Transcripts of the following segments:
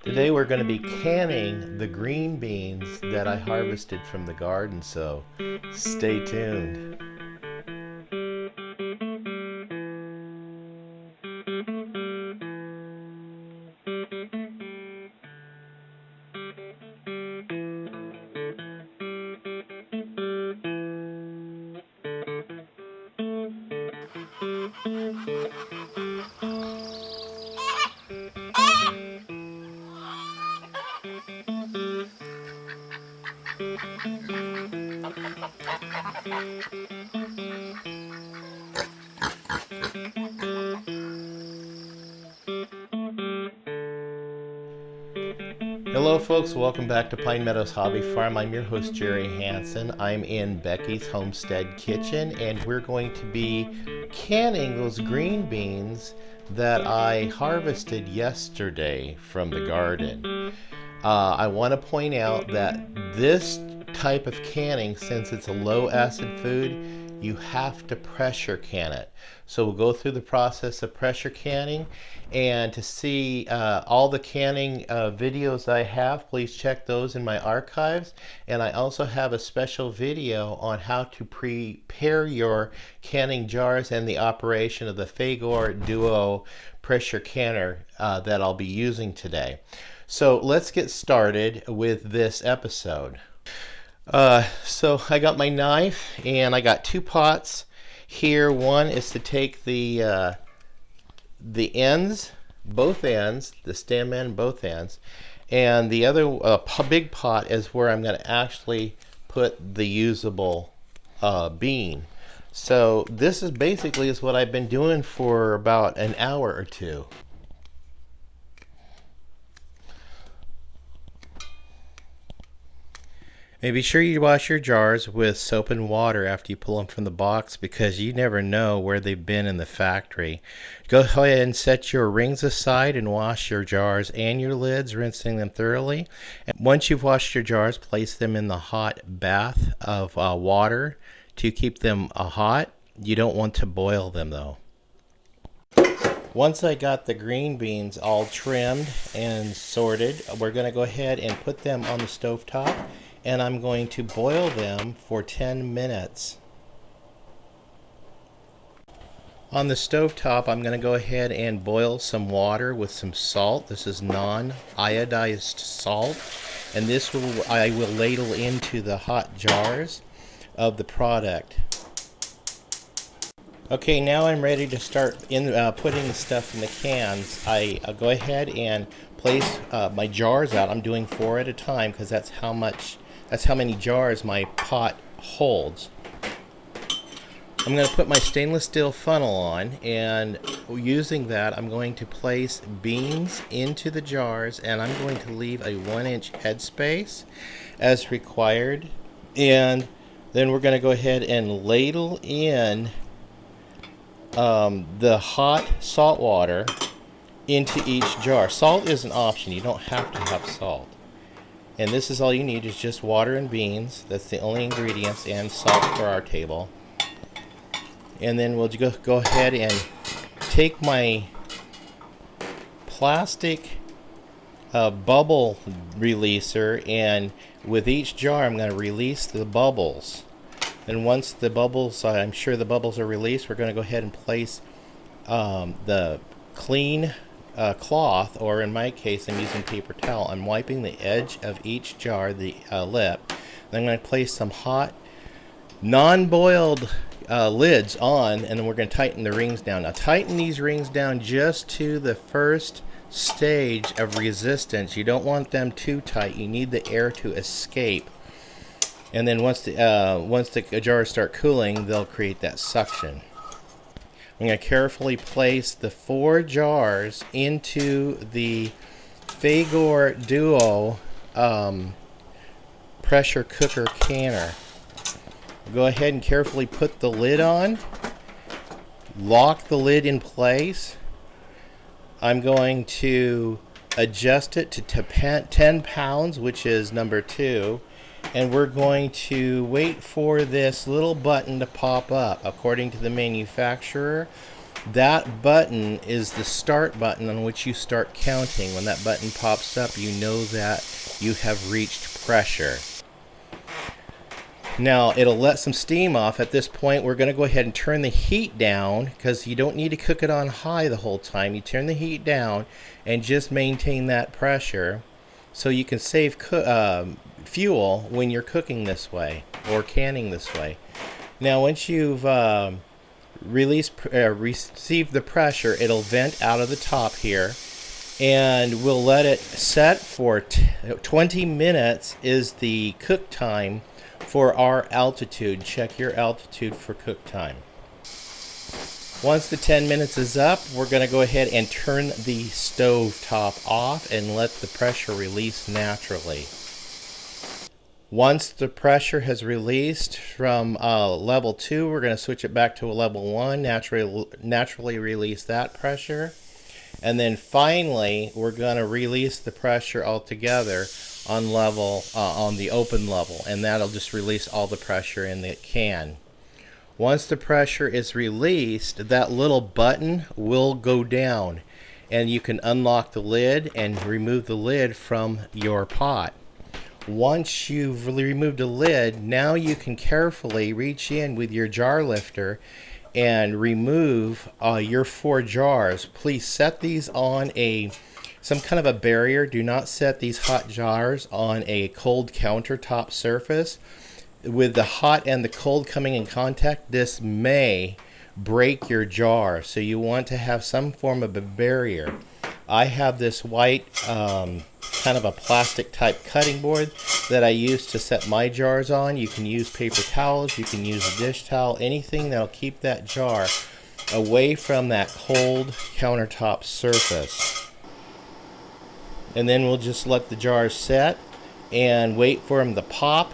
Today we're going to be canning the green beans that I harvested from the garden, so stay tuned. Hello folks, welcome back to Pine Meadows Hobby Farm. I'm your host Jerry Hanson. I'm in Becky's Homestead kitchen and we're going to be canning those green beans that I harvested yesterday from the garden. I want to point out that this type of canning, since it's a low acid food, you have to pressure can it. So we'll go through the process of pressure canning, and to see all the canning videos I have, please check those in my archives. And I also have a special video on how to prepare your canning jars and the operation of the Fagor Duo pressure canner that I'll be using today. So let's get started with this episode. So I got my knife and I got two pots here. One is to take the ends, both ends, the stem end, both ends, and the other big pot is where I'm going to actually put the usable bean. So this is basically what I've been doing for about an hour or two. Be sure you wash your jars with soap and water after you pull them from the box, because you never know where they've been in the factory. Go ahead and set your rings aside and wash your jars and your lids, rinsing them thoroughly. And once you've washed your jars, place them in the hot bath of water to keep them hot. You don't want to boil them though. Once I got the green beans all trimmed and sorted, we're going to go ahead and put them on the stovetop. And I'm going to boil them for 10 minutes. On the stovetop, I'm going to go ahead and boil some water with some salt. This is non-iodized salt, and this I will ladle into the hot jars of the product. Okay, now I'm ready to start putting the stuff in the cans. I'll go ahead and place my jars out. I'm doing 4 at a time because that's how many jars my pot holds. I'm going to put my stainless steel funnel on, and using that I'm going to place beans into the jars, and I'm going to leave a 1-inch headspace as required. And then we're going to go ahead and ladle in the hot salt water into each jar. Salt is an option, you don't have to have salt. And this is all you need, is just water and beans. That's the only ingredients, and salt for our table. And then we'll go ahead and take my plastic bubble releaser, and with each jar I'm going to release the bubbles. And once the bubbles, I'm sure the bubbles are released, we're going to go ahead and place the clean cloth, or in my case I'm using paper towel. I'm wiping the edge of each jar, the lip. Then I'm going to place some hot non-boiled lids on, and then we're going to tighten the rings down. Now tighten these rings down just to the first stage of resistance. You don't want them too tight. You need the air to escape. And then once the jars start cooling, they'll create that suction. I'm going to carefully place the 4 jars into the Fagor Duo pressure cooker canner. Go ahead and carefully put the lid on. Lock the lid in place. I'm going to adjust it to 10 pounds, which is number 2. And we're going to wait for this little button to pop up. According to the manufacturer, That button is the start button on which you start counting. When that button pops up, you know that you have reached pressure. Now it'll let some steam off. At this point, we're going to go ahead and turn the heat down, because you don't need to cook it on high the whole time. You turn the heat down and just maintain that pressure so you can save fuel when you're cooking this way or canning this way. Now once you've receive the pressure, it'll vent out of the top here, and we'll let it set for 20 minutes is the cook time for our altitude. Check your altitude for cook time. Once the 10 minutes is up, we're going to go ahead and turn the stove top off and let the pressure release naturally. Once the pressure has released from level 2, we're going to switch it back to a level 1, naturally release that pressure. And then finally, we're going to release the pressure altogether on the open level, and that'll just release all the pressure in the can. Once the pressure is released, that little button will go down, and you can unlock the lid and remove the lid from your pot. Once you've removed the lid, now you can carefully reach in with your jar lifter and remove your 4 jars. Please set these on some kind of a barrier. Do not set these hot jars on a cold countertop surface. With the hot and the cold coming in contact, this may break your jar, so you want to have some form of a barrier. I have this white kind of a plastic type cutting board that I use to set my jars on. You can use paper towels, you can use a dish towel, anything that'll keep that jar away from that cold countertop surface. And then we'll just let the jars set and wait for them to pop,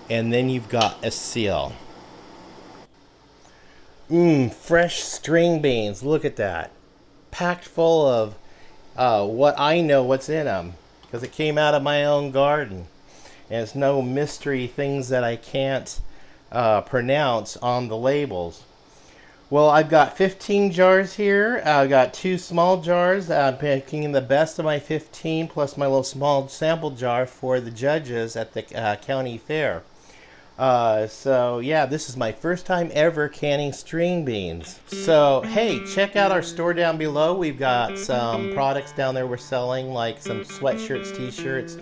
and then you've got a seal. Fresh string beans, look at that. Packed full of what I know what's in them, because it came out of my own garden. And it's no mystery things that I can't pronounce on the labels. Well, I've got 15 jars here. I've got 2 small jars. I'm picking the best of my 15 plus my little small sample jar for the judges at the county fair. So yeah, this is my first time ever canning string beans. So hey, check out our store down below. We've got some products down there we're selling, like some sweatshirts, t-shirts,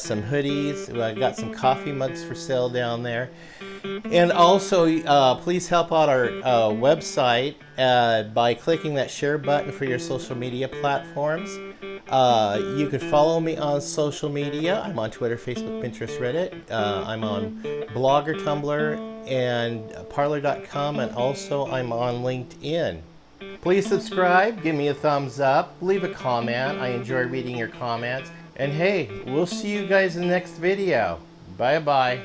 some hoodies. I've got some coffee mugs for sale down there. And also, please help out our website by clicking that share button for your social media platforms. You can follow me on social media. I'm on Twitter, Facebook, Pinterest, Reddit. I'm on Blogger, Tumblr, and Parlor.com, and also I'm on LinkedIn. Please subscribe, give me a thumbs up, leave a comment. I enjoy reading your comments. And hey, we'll see you guys in the next video. Bye-bye.